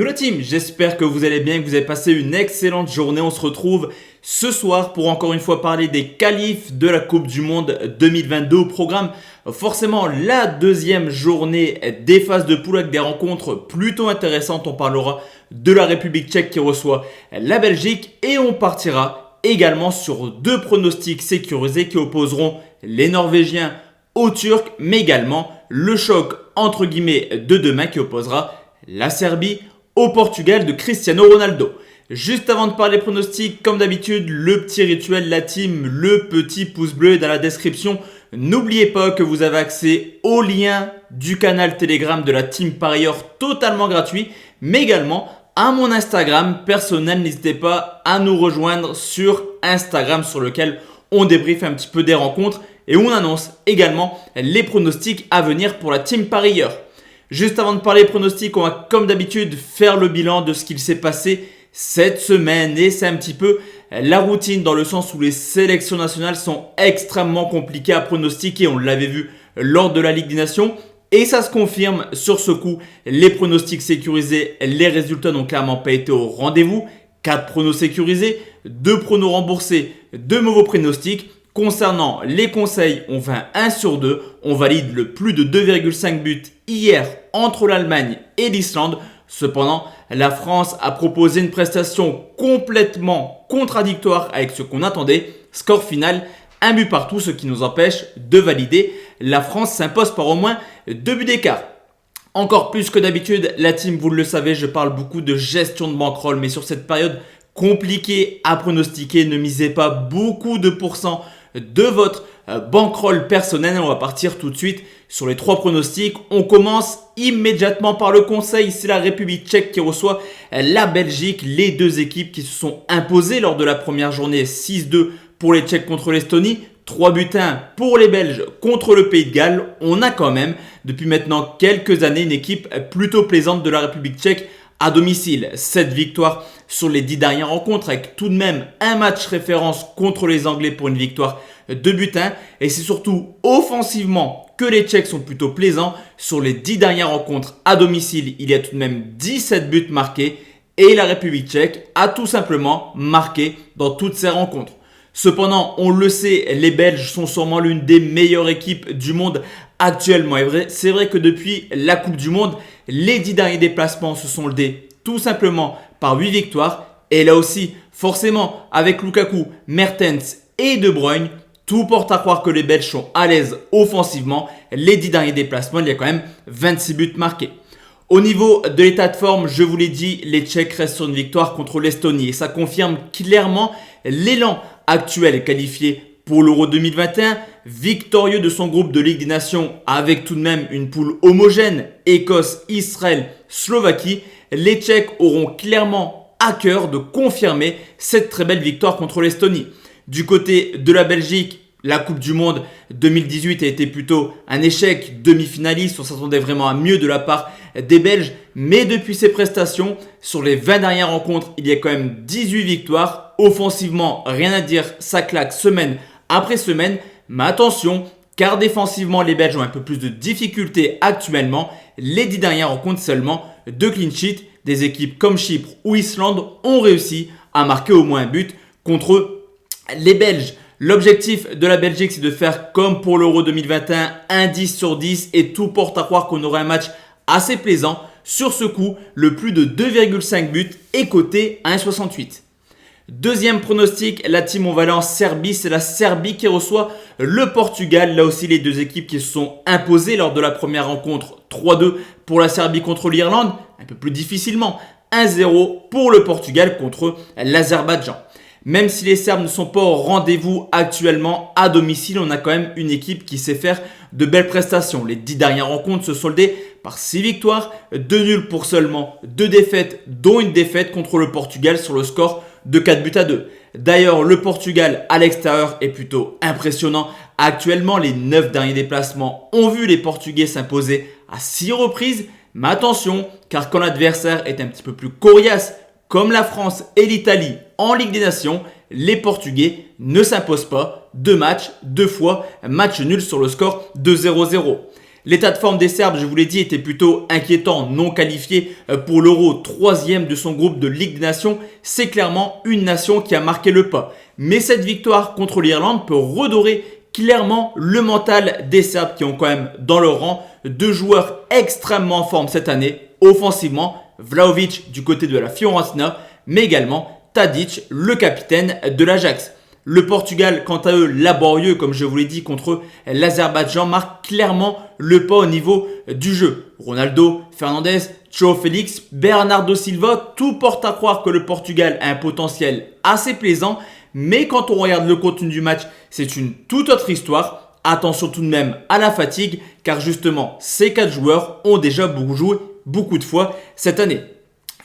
Yo la team, j'espère que vous allez bien, que vous avez passé une excellente journée. On se retrouve ce soir pour encore une fois parler des qualifs de la Coupe du Monde 2022 au programme. Forcément la deuxième journée des phases de poule avec des rencontres plutôt intéressantes. On parlera de la République tchèque qui reçoit la Belgique et on partira également sur deux pronostics sécurisés qui opposeront les Norvégiens aux Turcs, mais également le choc entre guillemets de demain qui opposera la Serbie au Portugal de Cristiano Ronaldo. Juste avant de parler pronostics, comme d'habitude, le petit rituel, la team, le petit pouce bleu dans la description. N'oubliez pas que vous avez accès au lien du canal Telegram de la team parieur totalement gratuit, mais également à mon Instagram personnel. N'hésitez pas à nous rejoindre sur Instagram sur lequel on débriefe un petit peu des rencontres et on annonce également les pronostics à venir pour la team parieur. Juste avant de parler pronostics, on va comme d'habitude faire le bilan de ce qu'il s'est passé cette semaine. Et c'est un petit peu la routine dans le sens où les sélections nationales sont extrêmement compliquées à pronostiquer. On l'avait vu lors de la Ligue des Nations. Et ça se confirme sur ce coup. Les pronostics sécurisés, les résultats n'ont clairement pas été au rendez-vous. 4 pronos sécurisés, 2 pronos remboursés, 2 mauvais pronostics. Concernant les conseils, on fait un 1 sur 2. On valide le plus de 2,5 buts hier entre l'Allemagne et l'Islande. Cependant, la France a proposé une prestation complètement contradictoire avec ce qu'on attendait. Score final, 1 but partout, ce qui nous empêche de valider. La France s'impose par au moins 2 buts d'écart. Encore plus que d'habitude, la team, vous le savez, je parle beaucoup de gestion de bankroll, mais sur cette période compliquée à pronostiquer, ne misez pas beaucoup de pourcents de votre bankroll personnel. On va partir tout de suite sur les 3 pronostics. On commence immédiatement par le conseil. C'est la République tchèque qui reçoit la Belgique. Les deux équipes qui se sont imposées lors de la première journée. 6-2 pour les Tchèques contre l'Estonie. 3-1 pour les Belges contre le Pays de Galles. On a quand même depuis maintenant quelques années une équipe plutôt plaisante de la République tchèque à domicile. 7 victoires sur les 10 dernières rencontres avec tout de même un match référence contre les Anglais pour une victoire de but 1. Et c'est surtout offensivement que les Tchèques sont plutôt plaisants. Sur les 10 dernières rencontres à domicile, il y a tout de même 17 buts marqués et la République tchèque a tout simplement marqué dans toutes ces rencontres. Cependant, on le sait, les Belges sont sûrement l'une des meilleures équipes du monde actuellement. Et c'est vrai que depuis la Coupe du Monde, les 10 derniers déplacements se sont soldés tout simplement par 8 victoires. Et là aussi, forcément, avec Lukaku, Mertens et De Bruyne, tout porte à croire que les Belges sont à l'aise offensivement. Les 10 derniers déplacements, il y a quand même 26 buts marqués. Au niveau de l'état de forme, je vous l'ai dit, les Tchèques restent sur une victoire contre l'Estonie. Et ça confirme clairement l'élan actuel et qualifié pour l'Euro 2021, victorieux de son groupe de Ligue des Nations avec tout de même une poule homogène, Écosse, Israël, Slovaquie. Les Tchèques auront clairement à cœur de confirmer cette très belle victoire contre l'Estonie. Du côté de la Belgique, la Coupe du Monde 2018 a été plutôt un échec, demi-finaliste. On s'attendait vraiment à mieux de la part des Belges. Mais depuis ses prestations, sur les 20 dernières rencontres, il y a quand même 18 victoires. Offensivement, rien à dire, ça claque semaine après semaine. Mais attention, car défensivement, les Belges ont un peu plus de difficultés actuellement. Les 10 dernières rencontres, seulement 2 clean sheets. Des équipes comme Chypre ou Islande ont réussi à marquer au moins un but contre les Belges. L'objectif de la Belgique, c'est de faire comme pour l'Euro 2021, un 10 sur 10 et tout porte à croire qu'on aura un match assez plaisant. Sur ce coup, le plus de 2,5 buts est coté à 1,68. Deuxième pronostic, la team on va aller en Serbie. C'est la Serbie qui reçoit le Portugal. Là aussi, les deux équipes qui se sont imposées lors de la première rencontre. 3-2 pour la Serbie contre l'Irlande. Un peu plus difficilement. 1-0 pour le Portugal contre l'Azerbaïdjan. Même si les Serbes ne sont pas au rendez-vous actuellement à domicile, on a quand même une équipe qui sait faire de belles prestations. Les 10 dernières rencontres se soldaient par 6 victoires, 2 nuls pour seulement 2 défaites, dont une défaite contre le Portugal sur le score de 4-2. D'ailleurs, le Portugal à l'extérieur est plutôt impressionnant. Actuellement, les 9 derniers déplacements ont vu les Portugais s'imposer à 6 reprises. Mais attention, car quand l'adversaire est un petit peu plus coriace, comme la France et l'Italie en Ligue des Nations, les Portugais ne s'imposent pas. 2 matchs, 2 fois, match nul sur le score de 0-0. L'état de forme des Serbes, je vous l'ai dit, était plutôt inquiétant, non qualifié pour l'Euro, troisième de son groupe de Ligue des Nations. C'est clairement une nation qui a marqué le pas. Mais cette victoire contre l'Irlande peut redorer clairement le mental des Serbes qui ont quand même dans leur rang deux joueurs extrêmement en forme cette année, offensivement, Vlahovic du côté de la Fiorentina, mais également Tadic, le capitaine de l'Ajax. Le Portugal, quant à eux, laborieux, comme je vous l'ai dit, contre l'Azerbaïdjan, marque clairement le pas au niveau du jeu. Ronaldo, Fernandes, João Félix, Bernardo Silva, tout porte à croire que le Portugal a un potentiel assez plaisant. Mais quand on regarde le contenu du match, c'est une toute autre histoire. Attention tout de même à la fatigue, car justement, ces 4 joueurs ont déjà joué beaucoup de fois cette année.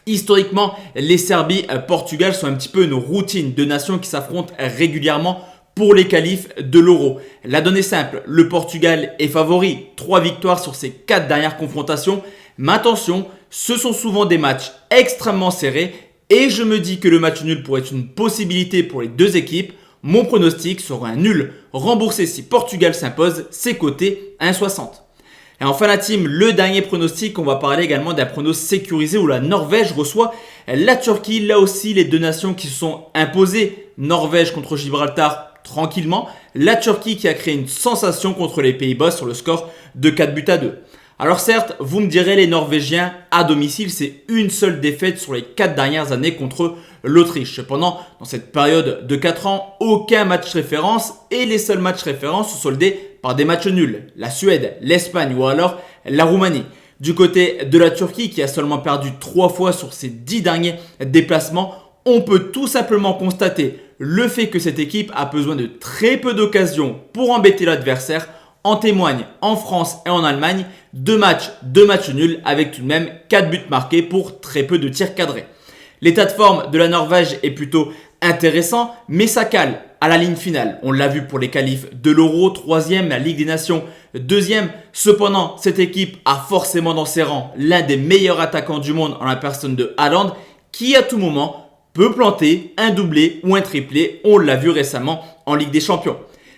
Historiquement, les Serbie-Portugal sont un petit peu une routine de nations qui s'affrontent régulièrement pour les qualifs de l'Euro. La donnée est simple, le Portugal est favori, 3 victoires sur ses 4 dernières confrontations. Mais attention, ce sont souvent des matchs extrêmement serrés et je me dis que le match nul pourrait être une possibilité pour les deux équipes. Mon pronostic sera un nul remboursé si Portugal s'impose, c'est coté 1,60. Et enfin la team, le dernier pronostic, on va parler également d'un pronostic sécurisé où la Norvège reçoit la Turquie. Là aussi, les deux nations qui se sont imposées, Norvège contre Gibraltar tranquillement, la Turquie qui a créé une sensation contre les Pays-Bas sur le score de 4-2. Alors certes, vous me direz les Norvégiens à domicile, c'est une seule défaite sur les 4 dernières années contre l'Autriche. Cependant, dans cette période de 4 ans, aucun match référence et les seuls matchs référence sont soldés par des matchs nuls. La Suède, l'Espagne ou alors la Roumanie. Du côté de la Turquie qui a seulement perdu 3 fois sur ses 10 derniers déplacements, on peut tout simplement constater le fait que cette équipe a besoin de très peu d'occasions pour embêter l'adversaire. En témoigne en France et en Allemagne, 2 matchs nuls avec tout de même 4 buts marqués pour très peu de tirs cadrés. L'état de forme de la Norvège est plutôt intéressant, mais ça cale à la ligne finale. On l'a vu pour les qualifs de l'Euro, 3e, la Ligue des Nations, 2e. Cependant, cette équipe a forcément dans ses rangs l'un des meilleurs attaquants du monde en la personne de Haaland, qui à tout moment peut planter un doublé ou un triplé. On l'a vu récemment en Ligue des Champions.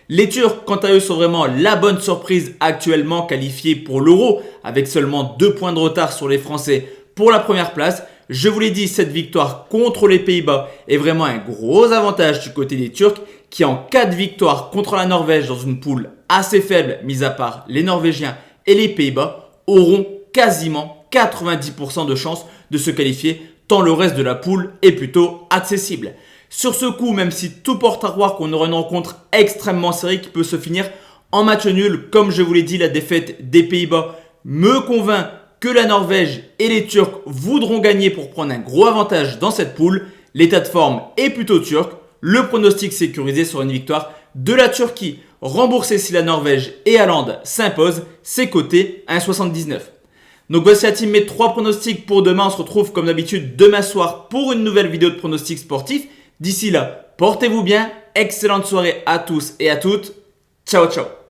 Les Turcs, quant à eux, sont vraiment la bonne surprise actuellement qualifiés pour l'Euro avec seulement 2 points de retard sur les Français pour la première place. Je vous l'ai dit, cette victoire contre les Pays-Bas est vraiment un gros avantage du côté des Turcs qui en cas de victoire contre la Norvège dans une poule assez faible, mis à part les Norvégiens et les Pays-Bas, auront quasiment 90% de chances de se qualifier tant le reste de la poule est plutôt accessible. Sur ce coup, même si tout porte à croire qu'on aura une rencontre extrêmement serrée qui peut se finir en match nul, comme je vous l'ai dit, la défaite des Pays-Bas me convainc que la Norvège et les Turcs voudront gagner pour prendre un gros avantage dans cette poule. L'état de forme est plutôt turc. Le pronostic sécurisé sur une victoire de la Turquie, remboursé si la Norvège et Haaland s'imposent, c'est coté 1,79. Donc voici la team, mes 3 pronostics pour demain. On se retrouve comme d'habitude demain soir pour une nouvelle vidéo de pronostics sportifs. D'ici là, portez-vous bien, excellente soirée à tous et à toutes. Ciao ciao.